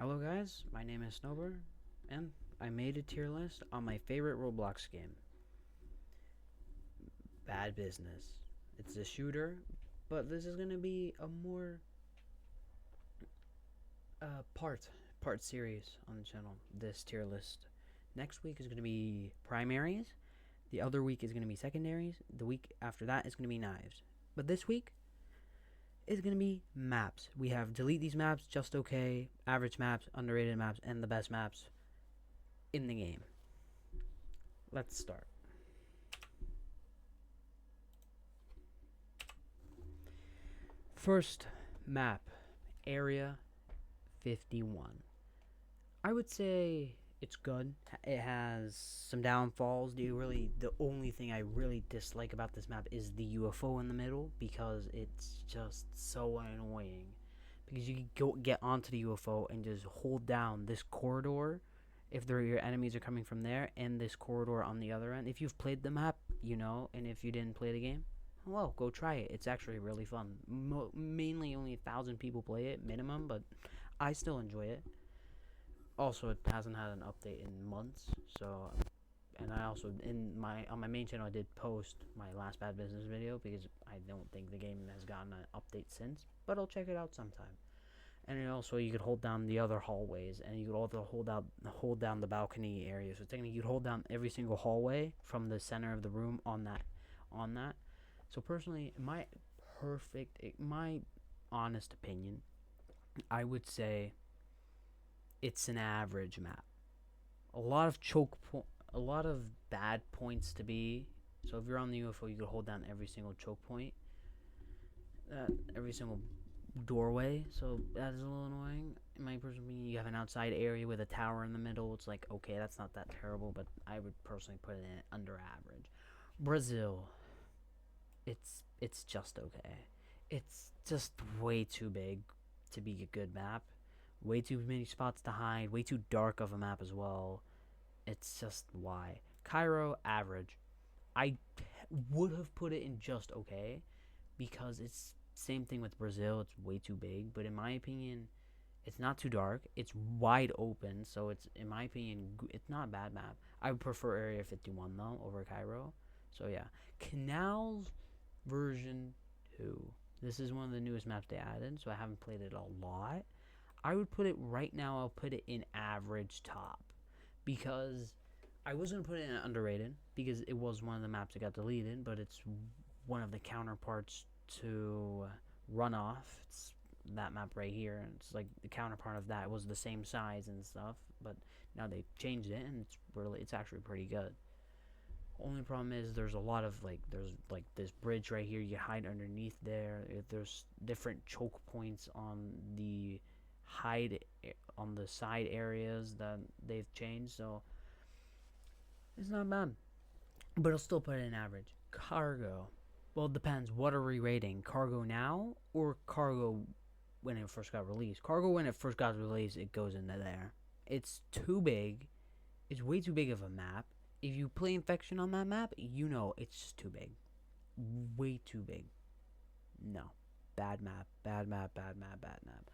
Hello guys, my name is Snowbird, and I made a tier list on my favorite Roblox game, Bad Business. It's a shooter, but this is gonna be a more part series on the channel. This tier list. Next week is gonna be primaries. The other week is gonna be secondaries. The week after that is gonna be knives. But this week is gonna be maps. We have delete these maps, just okay, average maps, underrated maps, and the best maps in the game. Let's start. First map, Area 51. I would say it's good. It has some downfalls. The only thing I really dislike about this map is the UFO in the middle, because it's just so annoying. Because you can get onto the UFO and just hold down this corridor if your enemies are coming from there, and this corridor on the other end. If you've played the map, you know, and if you didn't play the game, well, go try it. It's actually really fun. Mainly only 1,000 people play it minimum, but I still enjoy it. Also, it hasn't had an update in months, so. And I also on my main channel I did post my last Bad Business video, because I don't think the game has gotten an update since, but I'll check it out sometime. And also, you could hold down the other hallways, and you could also hold down the balcony area. So technically, you'd hold down every single hallway from the center of the room on that. So personally, my honest opinion, I would say it's an average map. A lot of bad points to be. So if you're on the UFO, you could hold down every single choke point, every single doorway. So that is a little annoying. In my personal opinion, you have an outside area with a tower in the middle. It's like, okay, that's not that terrible, but I would personally put it in under average. Brazil, it's just okay. It's just way too big to be a good map. Way too many spots to hide. Way too dark of a map as well. It's just why. Cairo, average. I would have put it in just okay, because it's same thing with Brazil. It's way too big, but in my opinion, it's not too dark. It's wide open, so it's, in my opinion, it's not a bad map. I would prefer Area 51 though over Cairo. So yeah, Canals version 2. This is one of the newest maps they added, so I haven't played it a lot. I would put it right now, I'll put it in average top, because I was going to put it in underrated, because it was one of the maps that got deleted, but it's one of the counterparts to Runoff. It's that map right here. It's like the counterpart of that. It was the same size and stuff, but now they changed it, and it's actually pretty good. Only problem is there's a lot of there's this bridge right here. You hide underneath there. There's different choke points on the side areas that they've changed, so it's not bad. But I'll still put it in average. Cargo. Well, it depends. What are we rating? Cargo now or Cargo when it first got released? Cargo when it first got released, it goes into there. It's too big. It's way too big of a map. If you play Infection on that map, you know it's just too big. Way too big. No. Bad map. Bad map. Bad map. Bad map.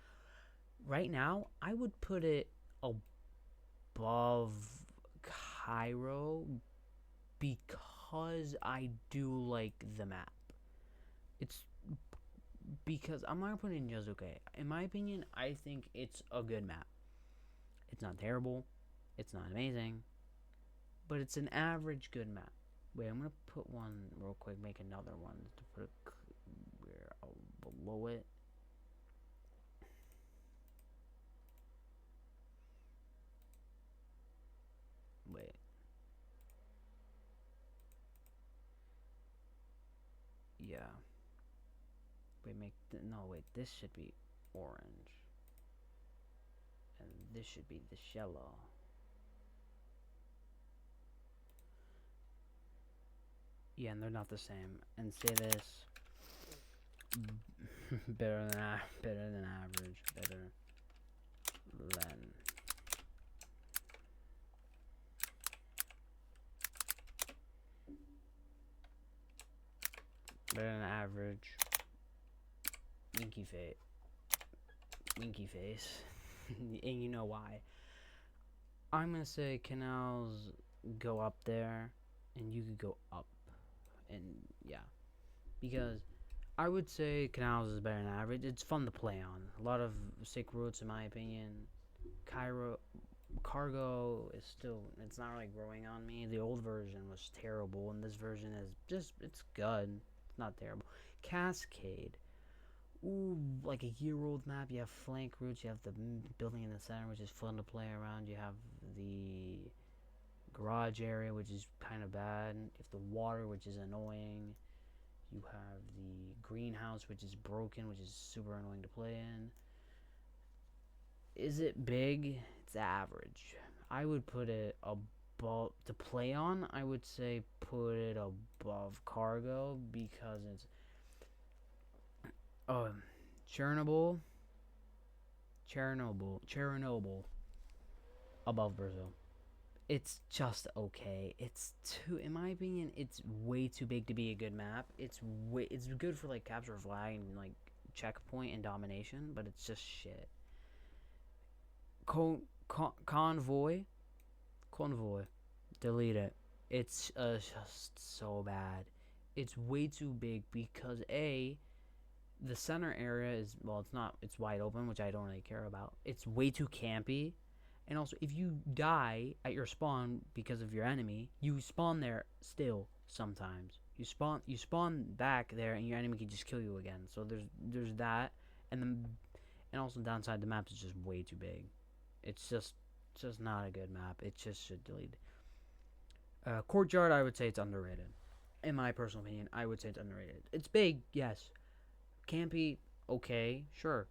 Right now, I would put it above Cairo, because I do like the map. It's because I'm not putting it in just okay. In my opinion, I think it's a good map. It's not terrible. It's not amazing. But it's an average good map. Wait, I'm going to put one real quick, make another one to put it below it. Wait. Yeah. Wait, this should be orange. And this should be the yellow. Yeah, and they're not the same. And say this. better than average. Better than average. Winky face. And you know why. I'm gonna say canals go up there, and you could go up, and yeah, because I would say canals is better than average. It's fun to play on. A lot of sick routes, in my opinion. Cairo Cargo is still, it's not really growing on me. The old version was terrible, and this version is just, it's good. It's not terrible. Cascade. Ooh, like a year-old map. You have flank routes. You have the building in the center, which is fun to play around. You have the garage area, which is kind of bad. You have the water, which is annoying. You have the greenhouse, which is broken, which is super annoying to play in. Is it big? It's average. I would put it above to play on. I would say put it above cargo because it's um Chernobyl, Chernobyl above Brazil. It's just okay. It's too, in my opinion, it's way too big to be a good map. It's good for like capture flag and like checkpoint and domination, but it's just shit. Convoy, convoy, delete it. It's just so bad. It's way too big because the center area is, well, it's not, it's wide open, which I don't really care about. It's way too campy. And also, if you die at your spawn because of your enemy, you spawn there still sometimes. You spawn back there, and your enemy can just kill you again. So there's that, and then and also downside, the map is just way too big. It's just not a good map. It just should delete. Courtyard, I would say it's underrated. In my personal opinion, I would say it's underrated. It's big, yes. Campy, okay, sure.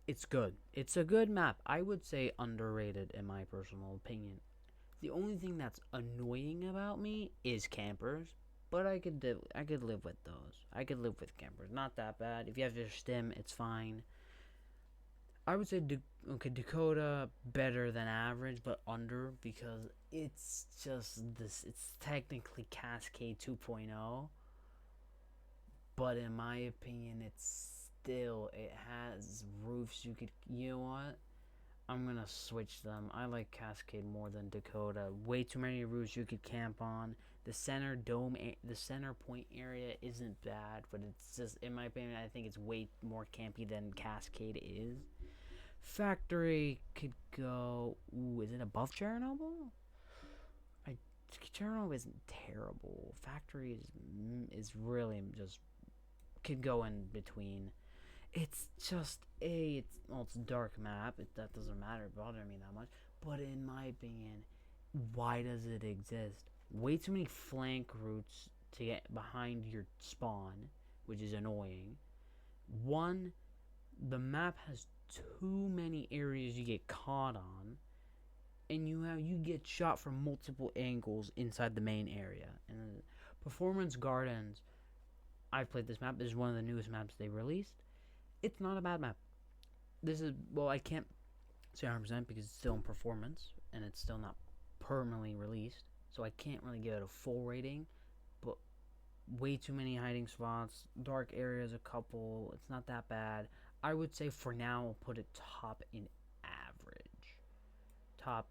It's good. It's a good map. I would say underrated in my personal opinion. The only thing that's annoying about me is campers, but I could live with those. I could live with campers. Not that bad. If you have your stim, it's fine. I would say okay, Dakota better than average, but under because it's just this. It's technically Cascade 2.0, but in my opinion, it has roofs. You know what? I'm gonna switch them. I like Cascade more than Dakota. Way too many roofs you could camp on. The center point area isn't bad, but it's just, in my opinion, I think it's way more campy than Cascade is. Factory could go. Ooh, is it above Chernobyl? I Chernobyl isn't terrible. Factory is really just could go in between. It's just it's dark map. That doesn't bother me that much. But in my opinion, why does it exist? Way too many flank routes to get behind your spawn, which is annoying. One, the map has too many areas you get caught on, and you get shot from multiple angles inside the main area. And Performance Gardens, I've played this map. This is one of the newest maps they released. It's not a bad map. This is, well, I can't say 100% because it's still in performance and it's still not permanently released, so I can't really give it a full rating. But way too many hiding spots, dark areas, a couple. It's not that bad. I would say for now I'll put it top in average. Top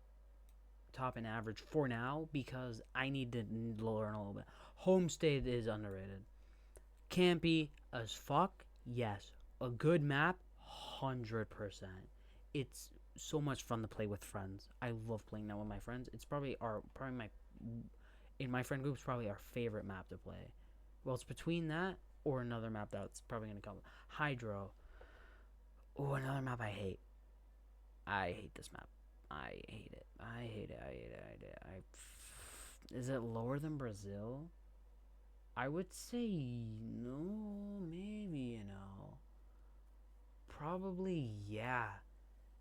top in average for now because I need to learn a little bit. Homestead is underrated. Campy as fuck, yes. A good map, 100%. It's so much fun to play with friends. I love playing that with my friends. It's probably my in my friend group it's probably our favorite map to play. Well, it's between that or another map that's probably gonna come. Hydro. Oh, another map I hate. I hate this map. I hate it. I hate it. I hate it. I hate it. Is it lower than Brazil? I would say no, maybe. Probably, yeah.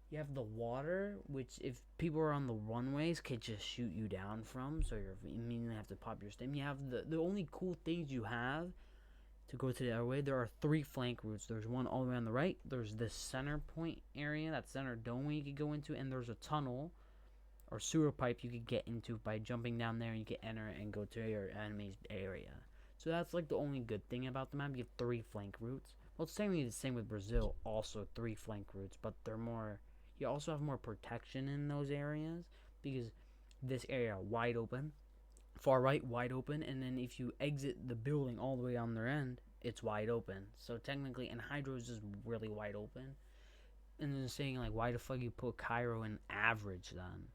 You have the water, which if people are on the runways, could just shoot you down from, so you immediately have to pop your stim. You have the only cool things you have to go to the other way. There are 3 flank routes. There's one all the way on the right. There's this center point area, that center dome you could go into, and there's a tunnel or sewer pipe you could get into by jumping down there, and you can enter and go to your enemy's area. So that's like the only good thing about the map. You have 3 flank routes. Well, it's technically the same with Brazil, also 3 flank routes, but they're more. You also have more protection in those areas because this area wide open, far right wide open, and then if you exit the building all the way on their end, it's wide open. So technically, and Hydro's is really wide open. And then saying like, why the fuck you put Cairo in average then?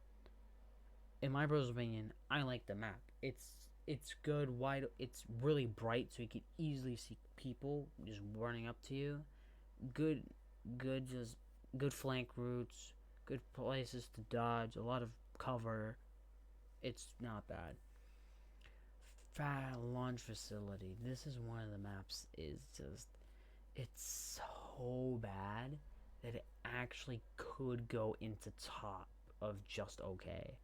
In my personal opinion, I like the map. It's good, wide. It's really bright, so you can easily see people just running up to you. Good, just good flank routes, good places to dodge, a lot of cover. It's not bad. Launch facility. This is one of the maps. Is just it's so bad that it actually could go into top of just okay.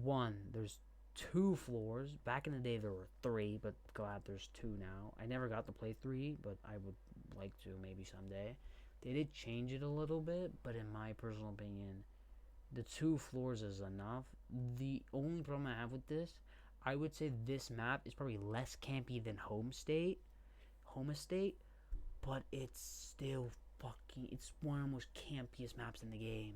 One, there's 2 floors. Back in the day, there were 3, but glad there's 2 now. I never got to play 3, but I would like to maybe someday. They did change it a little bit, but in my personal opinion, the 2 floors is enough. The only problem I have with this, I would say this map is probably less campy than Home Estate, but it's still fucking, it's one of the most campiest maps in the game.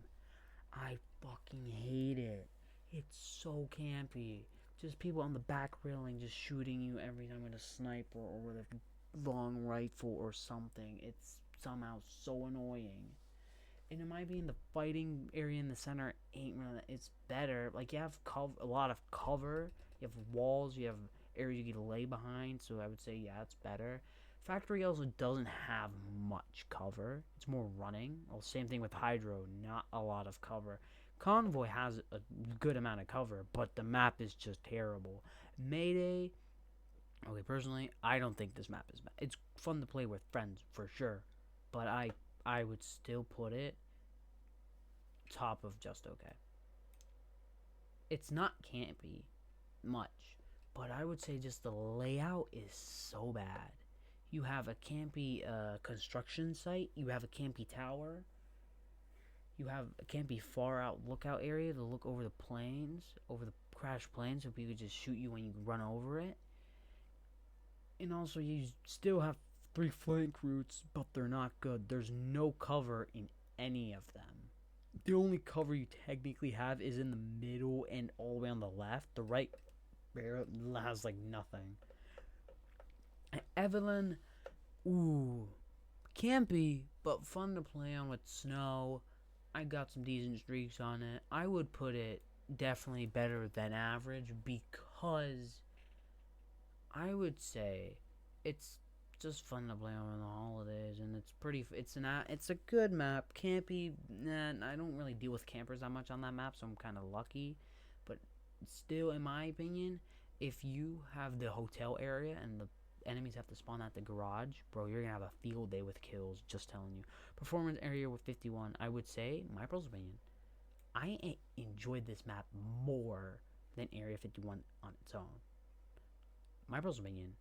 I fucking hate it. It's so campy. Just people on the back railing just shooting you every time with a sniper or with a long rifle or something. It's somehow so annoying. And it might be in the fighting area in the center ain't really. It's better. Like you have a lot of cover. You have walls. You have areas you can lay behind. So I would say yeah, it's better. Factory also doesn't have much cover. It's more running. Well, same thing with Hydro. Not a lot of cover. Convoy has a good amount of cover, but the map is just terrible. Mayday. Okay, personally, I don't think this map is bad. It's fun to play with friends for sure, but I would still put it top of just okay. It's not campy much, but I would say just the layout is so bad. You have a campy construction site. You have a campy tower. You have a campy far out lookout area to look over the planes, over the crashed planes, so people just shoot you when you run over it. And also, you still have 3 flank routes, but they're not good. There's no cover in any of them. The only cover you technically have is in the middle and all the way on the left. The right has like nothing. Evelyn, ooh, campy, but fun to play on with snow. I got some decent streaks on it. I would put it definitely better than average because I would say it's just fun to play on in the holidays, and it's pretty. It's a good map. Campy, nah, I don't really deal with campers that much on that map, so I'm kind of lucky. But still, in my opinion, if you have the hotel area and the enemies have to spawn at the garage, bro, you're gonna have a field day with kills. Just telling you. Performance area with 51. I would say, my personal opinion, I enjoyed this map more than Area 51 on its own. My personal opinion,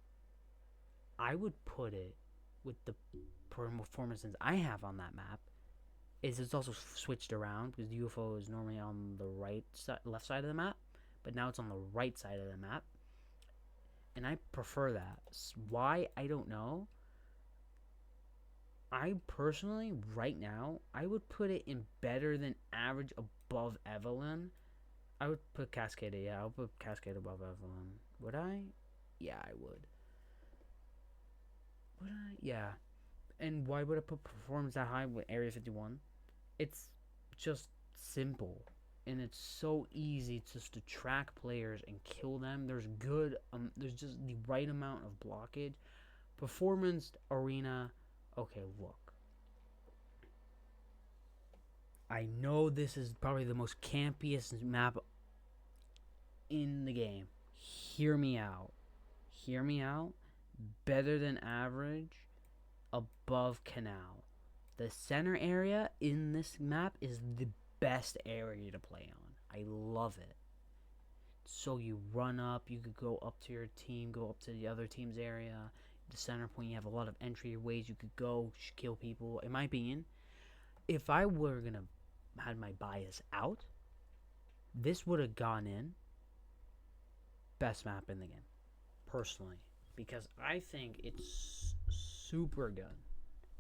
I would put it with the performances I have on that map. Is it's also switched around because the UFO is normally on the left side of the map, but now it's on the right side of the map, and I prefer that. Why, I don't know. I personally, right now, I would put it in better than average above Evelyn. I would put Cascade, yeah, I'll put Cascade above Evelyn. Would I? Yeah, I would. Would I? Yeah. And why would I put performance that high with Area 51? It's just simple. And it's so easy just to track players and kill them. There's just the right amount of blockage. Performance, arena, okay, look. I know this is probably the most campiest map in the game. Hear me out. Hear me out. Better than average, above canal. The center area in this map is the best area to play on. I love it. So you run up, you could go up to your team, go up to the other team's area. The center point, you have a lot of entryways you could go kill people. In my opinion, if I were gonna had my bias out, this would have gone in best map in the game, personally, because I think it's super good.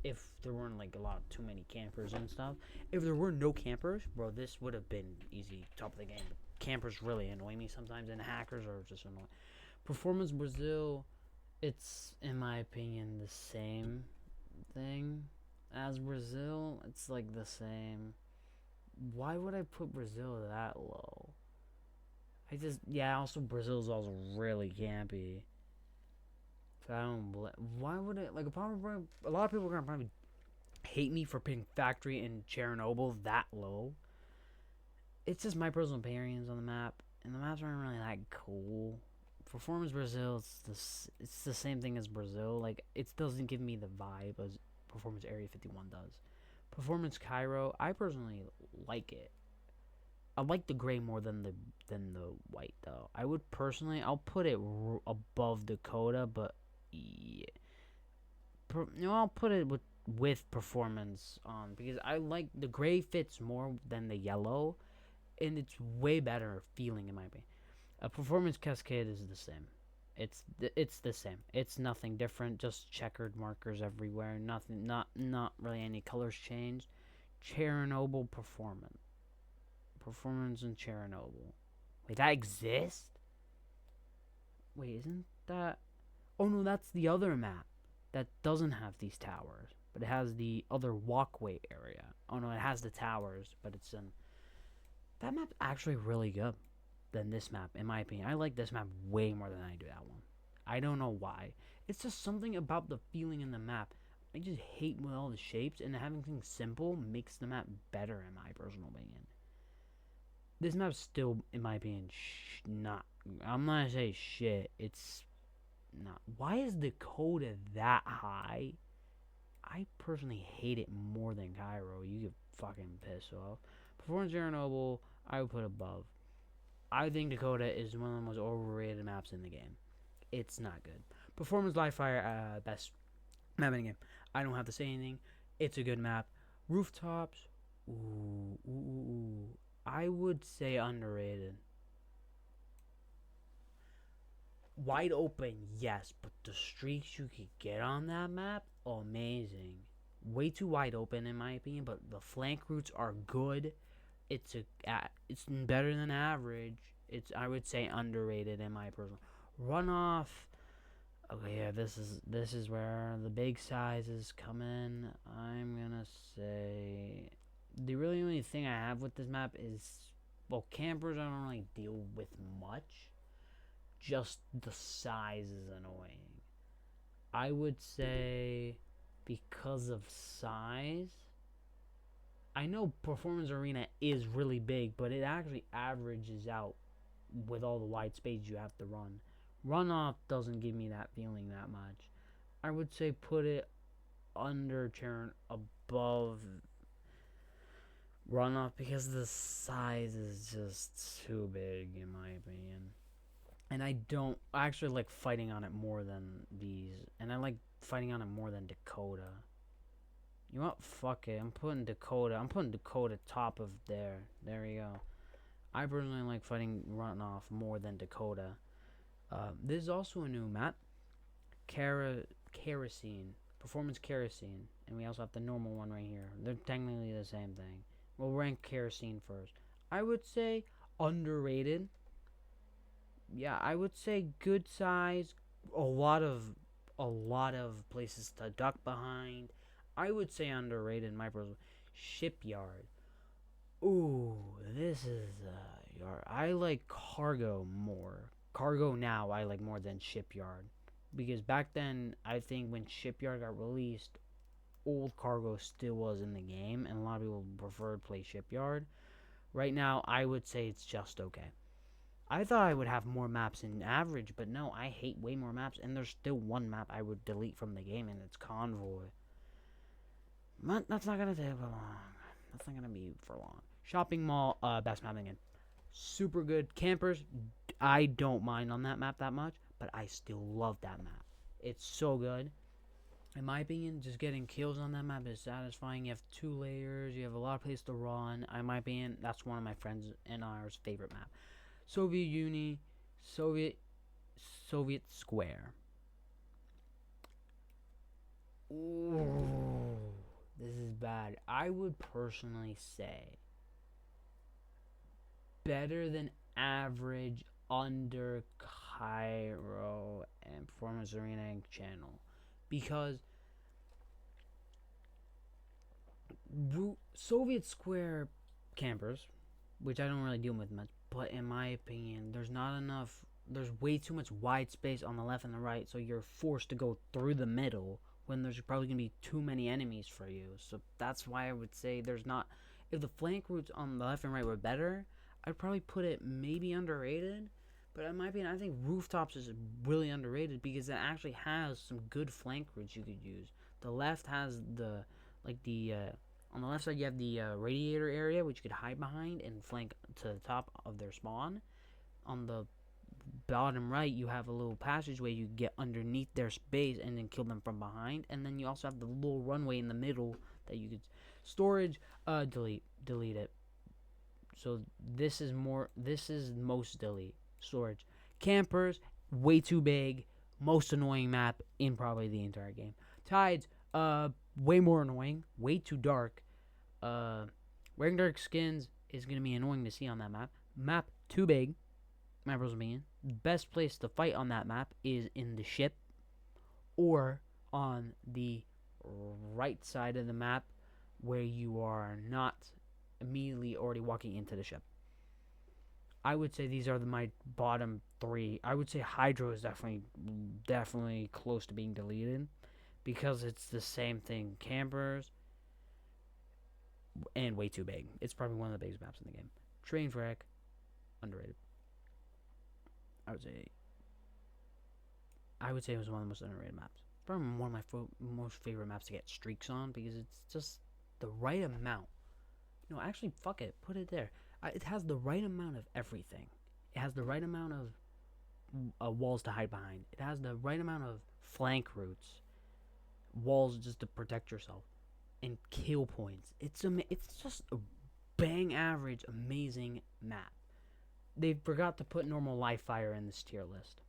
if there weren't like a lot too many campers and stuff. If there were no campers, bro, this would have been easy top of the game. But campers really annoy me sometimes, and hackers are just annoying. Performance Brazil, it's in my opinion the same thing as Brazil. It's like the same. Why would I put Brazil that low? Also Brazil's also really campy. So I don't. Why would it? Like, a lot of people are gonna probably hate me for putting Factory and Chernobyl that low. It's just my personal opinions on the map, and the maps aren't really that cool. Performance Brazil, it's the same thing as Brazil. Like, it doesn't give me the vibe as Performance Area 51 does. Performance Cairo, I personally like it. I like the gray more than the white though. I would personally, I'll put it above Dakota, but yeah, I'll put it with performance on because I like the gray fits more than the yellow, and it's way better feeling in my opinion. A performance Cascade is the same. It's the same. It's nothing different. Just checkered markers everywhere. Nothing. Not really any colors changed. Chernobyl performance. Performance in Chernobyl. Wait, that exists? Wait, isn't that? Oh no, that's the other map that doesn't have these towers, but it has the other walkway area. Oh no, it has the towers, but it's in. That map's actually really good than this map, in my opinion. I like this map way more than I do that one. I don't know why. It's just something about the feeling in the map. I just hate with all the shapes, and having things simple makes the map better, in my personal opinion. This map's still, in my opinion, not. I'm not gonna say shit. It's not. Why is Dakota that high? I personally hate it more than Cairo. You get fucking pissed off. Performance Chernobyl, I would put above. I think Dakota is one of the most overrated maps in the game. It's not good. Performance Live Fire, best map in the game. I don't have to say anything. It's a good map. Rooftops, ooh. I would say underrated. Wide open, yes, but the streaks you could get on that map, amazing. Way too wide open in my opinion, but the flank routes are good. It's better than average. I would say underrated in my personal. Runoff. Okay, yeah, this is where the big sizes come in. I'm gonna say the really only thing I have with this map is, well, campers I don't really deal with much. Just the size is annoying. I would say because of size. I know Performance Arena is really big, but it actually averages out with all the wide space you have to run. Runoff doesn't give me that feeling that much. I would say put it under Charon, above Runoff because the size is just too big in my opinion. And I actually like fighting on it more than these. And I like fighting on it more than Dakota. You know what? Fuck it. I'm putting Dakota top of there. There you go. I personally like fighting Runoff more than Dakota. This is also a new map. Kerosene. Performance Kerosene. And we also have the normal one right here. They're technically the same thing. We'll rank Kerosene first. I would say underrated. Yeah, I would say good size. A lot of places to duck behind. I would say underrated in my personal. Shipyard. Ooh, this is yard. I like cargo more. Cargo now I like more than shipyard. Because back then, I think when shipyard got released, old cargo still was in the game, and a lot of people preferred to play shipyard. Right now, I would say it's just okay. I thought I would have more maps in average, but no, I hate way more maps, and there's still one map I would delete from the game, and it's Convoy. But that's not gonna take long. That's not gonna be for long. Shopping mall, best map again. Super good. Campers, I don't mind on that map that much, but I still love that map. It's so good. In my opinion, just getting kills on that map is satisfying. You have 2 layers. You have a lot of place to run. In my opinion, that's one of my friends and ours favorite map. Soviet Uni, Soviet Square. Ooh, this is bad. I would personally say better than average under Cairo and Performance Arena channel, because Soviet Square campers, which I don't really deal with much, but in my opinion, there's not enough. There's way too much wide space on the left and the right, so you're forced to go through the middle when there's probably gonna be too many enemies for you. So that's why I would say there's not. If the flank routes on the left and right were better, I'd probably put it maybe underrated. But in my opinion, I think rooftops is really underrated because it actually has some good flank routes you could use. The left has the like the on the left side, you have the radiator area, which you could hide behind and flank to the top of their spawn. On the bottom right, you have a little passageway you get underneath their space and then kill them from behind. And then you also have the little runway in the middle that you could storage. Delete it. So this is more. This is most delete storage. Campers, way too big. Most annoying map in probably the entire game. Tides, way more annoying. Way too dark. Wearing dark skins is gonna be annoying to see on that map. Map too big. My personal opinion. Best place to fight on that map is in the ship, or on the right side of the map, where you are not immediately already walking into the ship. I would say these are my bottom three. I would say Hydro is definitely close to being deleted because it's the same thing. Campers and way too big. It's probably one of the biggest maps in the game. Train Wreck, underrated. I would say it was one of the most underrated maps. Probably one of my most favorite maps to get streaks on because it's just the right amount. No, actually, fuck it. Put it there. It has the right amount of everything. It has the right amount of walls to hide behind. It has the right amount of flank routes, walls just to protect yourself, and kill points. It's just a bang average, amazing map. They forgot to put normal live fire in this tier list.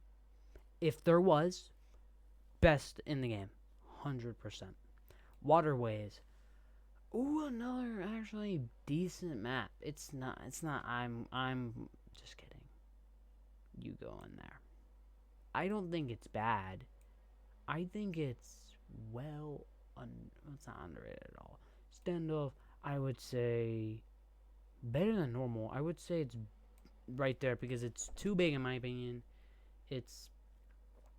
If there was, best in the game, 100%. Waterways. Ooh, another actually decent map. It's not. I'm just kidding. You go in there. I don't think it's bad. I think it's it's not underrated at all. Standoff, I would say better than normal. I would say it's right there because it's too big in my opinion. It's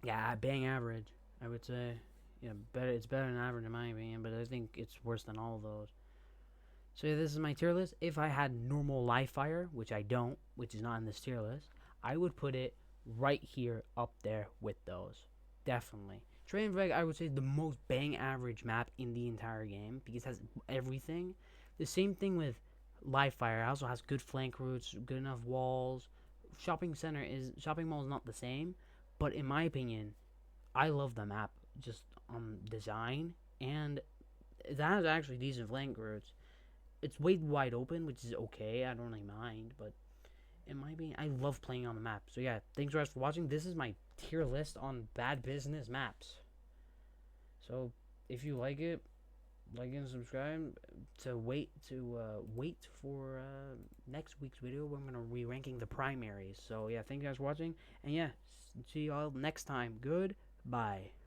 bang average. I would say better. It's better than average in my opinion, but I think it's worse than all of those. So this is my tier list. If I had normal live fire, which I don't, which is not in this tier list, I would put it right here up there with those. Definitely. Train Wreck, I would say the most bang average map in the entire game because it has everything. The same thing with live fire. It also has good flank routes, good enough walls. Shopping mall is not the same, but in my opinion, I love the map just on design, and it has actually decent flank routes. It's way wide open, which is okay. I don't really mind, but in my opinion, I love playing on the map. So yeah, thanks guys for watching. This is my tier list on bad business maps. So if you like it, like and subscribe to wait for next week's video where I'm gonna re-ranking the primaries. So yeah, thank you guys for watching, and yeah, see y'all next time. Goodbye.